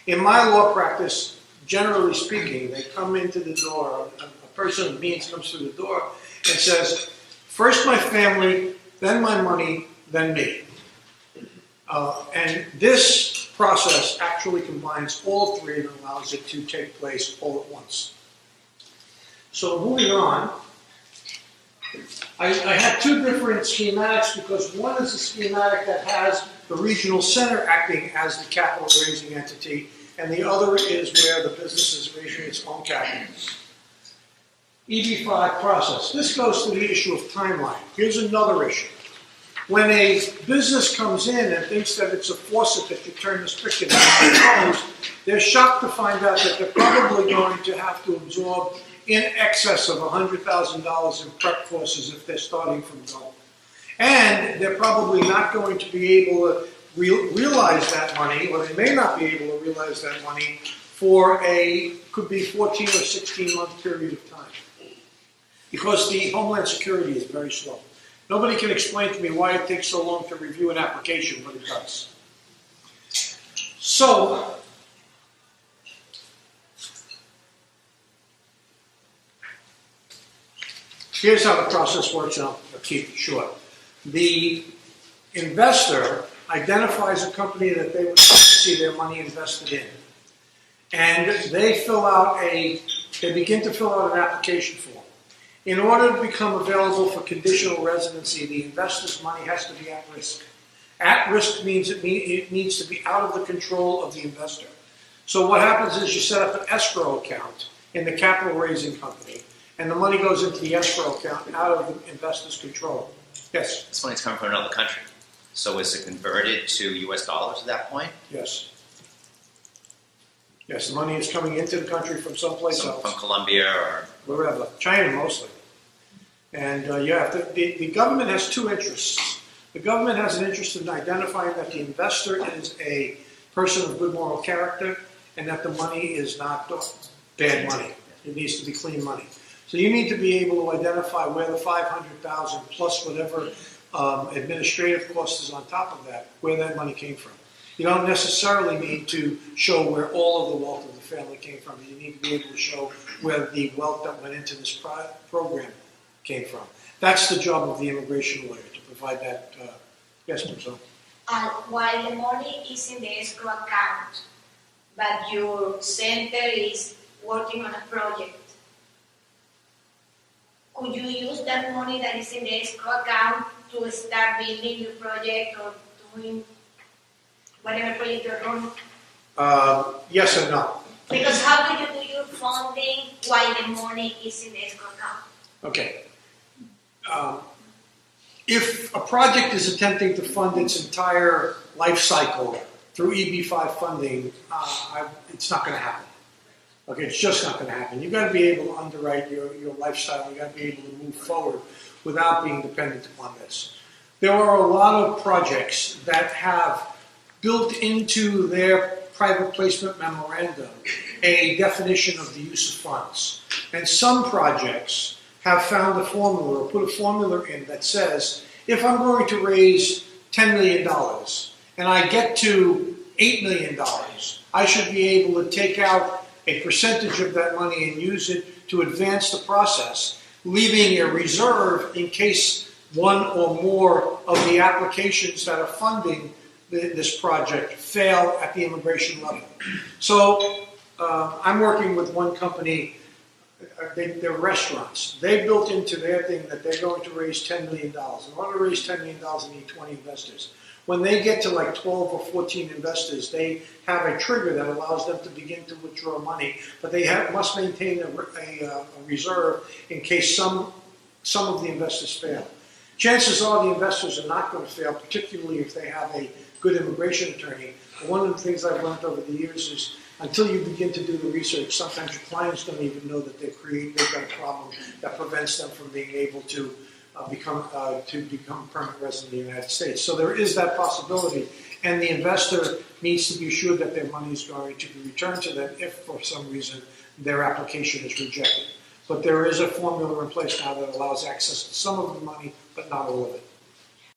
In my law practice, generally speaking, they come into the door, a person of means comes through the door and says, first my family, then my money, then me. And this process actually combines all three and allows it to take place all at once. So moving on, I have two different schematics because one is a schematic that has the regional center acting as the capital raising entity, and the other is where the business is raising its own capital. EB5 process. This goes to the issue of timeline. Here's another issue. When a business comes in and thinks that it's a faucet that you turn the spigot and close, they're shocked to find out that they're probably going to have to absorb in excess of $100,000 in prep courses if they're starting from zero. And they're probably not going to be able to realize that money, or they may not be able to realize that money for could be 14 or 16 month period of time. Because the Homeland Security is very slow. Nobody can explain to me why it takes so long to review an application, but it does. So, here's how the process works, and I'll keep it short. The investor identifies a company that they would like to see their money invested in. And they begin to fill out an application form. In order to become available for conditional residency, the investor's money has to be at risk. At risk means it needs to be out of the control of the investor. So what happens is you set up an escrow account in the capital raising company, and the money goes into the escrow account out of the investor's control. Yes? This money's coming from another country. So is it converted to US dollars at that point? Yes. Yes, the money is coming into the country from someplace else. From Colombia or... wherever. China mostly. And you have to, the government has two interests. The government has an interest in identifying that the investor is a person of good moral character and that the money is not bad money. It needs to be clean money. So you need to be able to identify where the $500,000 plus whatever administrative cost is on top of that, where that money came from. You don't necessarily need to show where all of the wealth of the family came from. You need to be able to show where the wealth that went into this program came from. That's the job of the immigration lawyer, to provide that. Yes, Mr. While the money is in the escrow account, but your center is working on a project, could you use that money that is in the escrow account to start building your project or doing whatever project you're running? Yes and no. Because how do you do your funding while the money is in the escrow account? Okay. If a project is attempting to fund its entire life cycle through EB5 funding, it's not going to happen. Okay, it's just not going to happen. You've got to be able to underwrite your lifestyle. You've got to be able to move forward without being dependent upon this. There are a lot of projects that have built into their private placement memorandum a definition of the use of funds. And some projects have found a formula or put a formula in that says, if I'm going to raise $10 million and I get to $8 million, I should be able to take out a percentage of that money and use it to advance the process, leaving a reserve in case one or more of the applications that are funding this project fail at the immigration level. So I'm working with one company, they're restaurants. They built into their thing that they're going to raise $10 million. In order to raise $10 million, they need 20 investors. When they get to like 12 or 14 investors, they have a trigger that allows them to begin to withdraw money, but they must maintain a reserve in case some of the investors fail. Chances are the investors are not going to fail, particularly if they have a good immigration attorney. But one of the things I've learned over the years is until you begin to do the research, sometimes your clients don't even know that they've got a problem that prevents them from being able to become permanent resident of the United States. So there is that possibility, and the investor needs to be assured that their money is going to be returned to them if, for some reason, their application is rejected. But there is a formula in place now that allows access to some of the money, but not all of it.